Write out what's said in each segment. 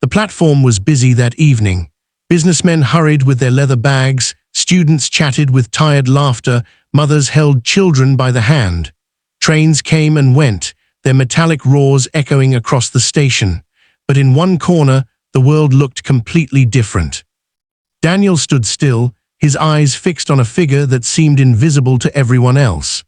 The platform was busy that evening. Businessmen hurried with their leather bags, students chatted with tired laughter, mothers held children by the hand. Trains came and went, their metallic roars echoing across the station. But in one corner, the world looked completely different. Daniel stood still, his eyes fixed on a figure that seemed invisible to everyone else.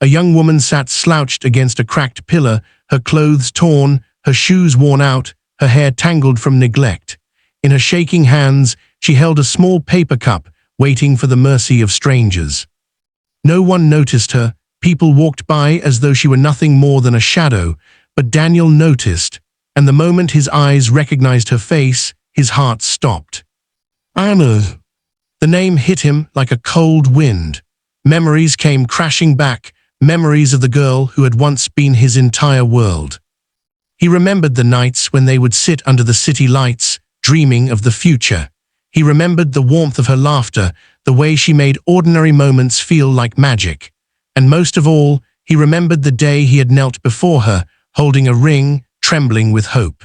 A young woman sat slouched against a cracked pillar, her clothes torn, her shoes worn out, her hair tangled from neglect. In her shaking hands, she held a small paper cup, waiting for the mercy of strangers. No one noticed her. People walked by as though she were nothing more than a shadow, but Daniel noticed, and the moment his eyes recognized her face, his heart stopped. Anna. The name hit him like a cold wind. Memories came crashing back, memories of the girl who had once been his entire world. He remembered the nights when they would sit under the city lights, dreaming of the future. He remembered the warmth of her laughter, the way she made ordinary moments feel like magic. And most of all, he remembered the day he had knelt before her, holding a ring, trembling with hope.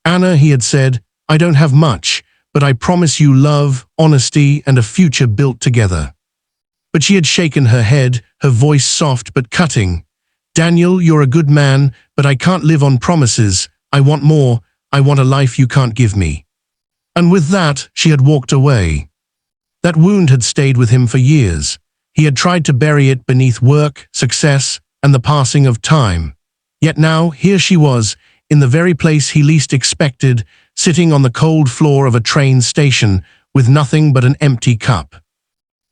Anna, he had said, I don't have much, but I promise you love, honesty, and a future built together. But she had shaken her head, her voice soft but cutting. Daniel, you're a good man, but I can't live on promises. I want more. I want a life you can't give me. And with that, she had walked away. That wound had stayed with him for years. He had tried to bury it beneath work, success, and the passing of time. Yet now, here she was, in the very place he least expected, sitting on the cold floor of a train station, with nothing but an empty cup.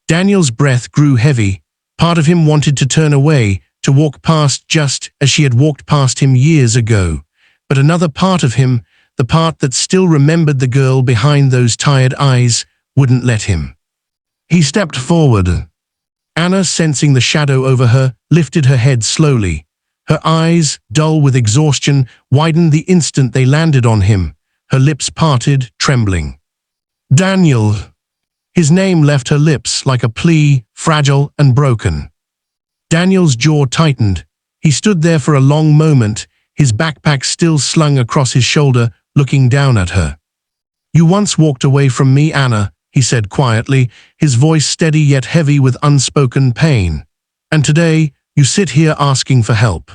Daniel's breath grew heavy. Part of him wanted to turn away, to walk past just as she had walked past him years ago. But another part of him, the part that still remembered the girl behind those tired eyes, wouldn't let him. He stepped forward. Anna, sensing the shadow over her, lifted her head slowly. Her eyes, dull with exhaustion, widened the instant they landed on him. Her lips parted, trembling. Daniel. His name left her lips like a plea, fragile and broken. Daniel's jaw tightened. He stood there for a long moment, his backpack still slung across his shoulder, looking down at her. You once walked away from me, Anna, he said quietly, his voice steady yet heavy with unspoken pain. And today, you sit here asking for help.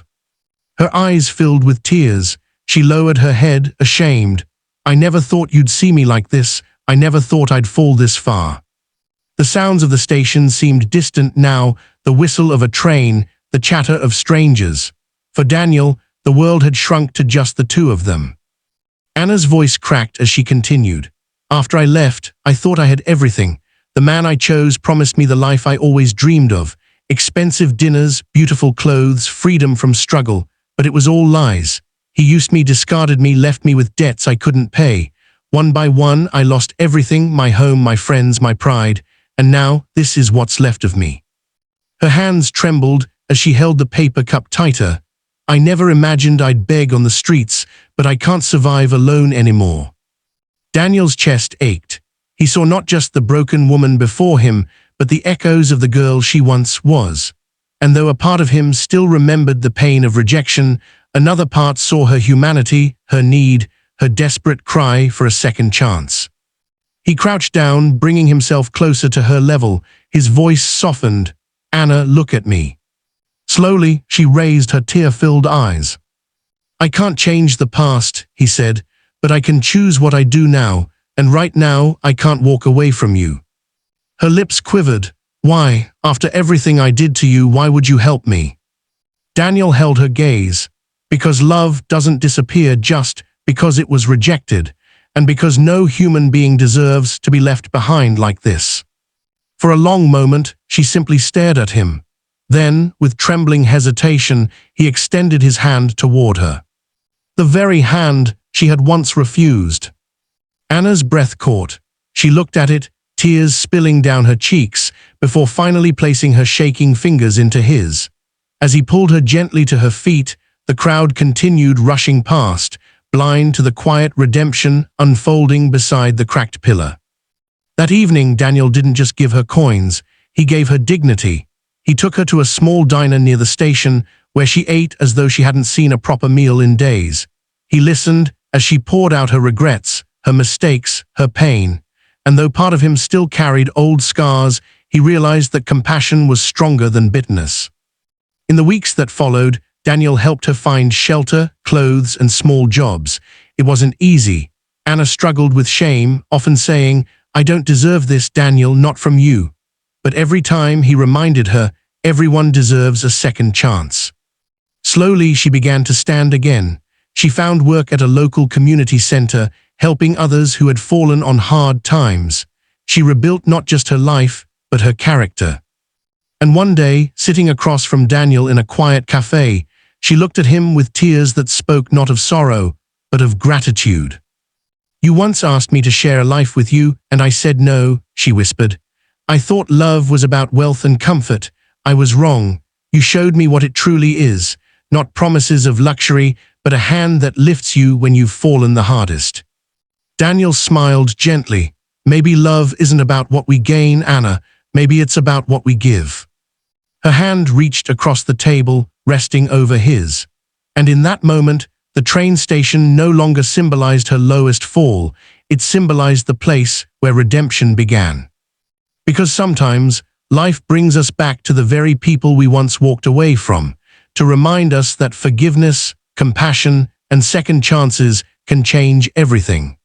Her eyes filled with tears. She lowered her head, ashamed. I never thought you'd see me like this. I never thought I'd fall this far. The sounds of the station seemed distant now, the whistle of a train, the chatter of strangers. For Daniel, the world had shrunk to just the two of them. Anna's voice cracked as she continued. After I left, I thought I had everything. The man I chose promised me the life I always dreamed of. Expensive dinners, beautiful clothes, freedom from struggle. But it was all lies. He used me, discarded me, left me with debts I couldn't pay. One by one, I lost everything, my home, my friends, my pride. And now, this is what's left of me. Her hands trembled as she held the paper cup tighter. I never imagined I'd beg on the streets, but I can't survive alone anymore. Daniel's chest ached. He saw not just the broken woman before him, but the echoes of the girl she once was. And though a part of him still remembered the pain of rejection, another part saw her humanity, her need, her desperate cry for a second chance. He crouched down, bringing himself closer to her level. His voice softened. Anna, look at me. Slowly, she raised her tear-filled eyes. I can't change the past, he said, but I can choose what I do now, and right now, I can't walk away from you. Her lips quivered. Why, after everything I did to you, why would you help me? Daniel held her gaze. Because love doesn't disappear just because it was rejected, and because no human being deserves to be left behind like this. For a long moment, she simply stared at him. Then, with trembling hesitation, he extended his hand toward her. The very hand she had once refused. Anna's breath caught. She looked at it, tears spilling down her cheeks, before finally placing her shaking fingers into his. As he pulled her gently to her feet, the crowd continued rushing past, blind to the quiet redemption unfolding beside the cracked pillar. That evening, Daniel didn't just give her coins, he gave her dignity. He took her to a small diner near the station, where she ate as though she hadn't seen a proper meal in days. He listened as she poured out her regrets, her mistakes, her pain. And though part of him still carried old scars, he realized that compassion was stronger than bitterness. In the weeks that followed, Daniel helped her find shelter, clothes, and small jobs. It wasn't easy. Anna struggled with shame, often saying, "I don't deserve this, Daniel, not from you." But every time he reminded her, everyone deserves a second chance. Slowly, she began to stand again. She found work at a local community center, helping others who had fallen on hard times. She rebuilt not just her life, but her character. And one day, sitting across from Daniel in a quiet cafe, she looked at him with tears that spoke not of sorrow, but of gratitude. "You once asked me to share a life with you, and I said no," she whispered. "I thought love was about wealth and comfort. I was wrong. You showed me what it truly is, not promises of luxury, but a hand that lifts you when you've fallen the hardest." Daniel smiled gently. "Maybe love isn't about what we gain, Anna. Maybe it's about what we give." Her hand reached across the table, resting over his. And in that moment, the train station no longer symbolized her lowest fall. It symbolized the place where redemption began. Because sometimes, life brings us back to the very people we once walked away from, to remind us that forgiveness, compassion, and second chances can change everything.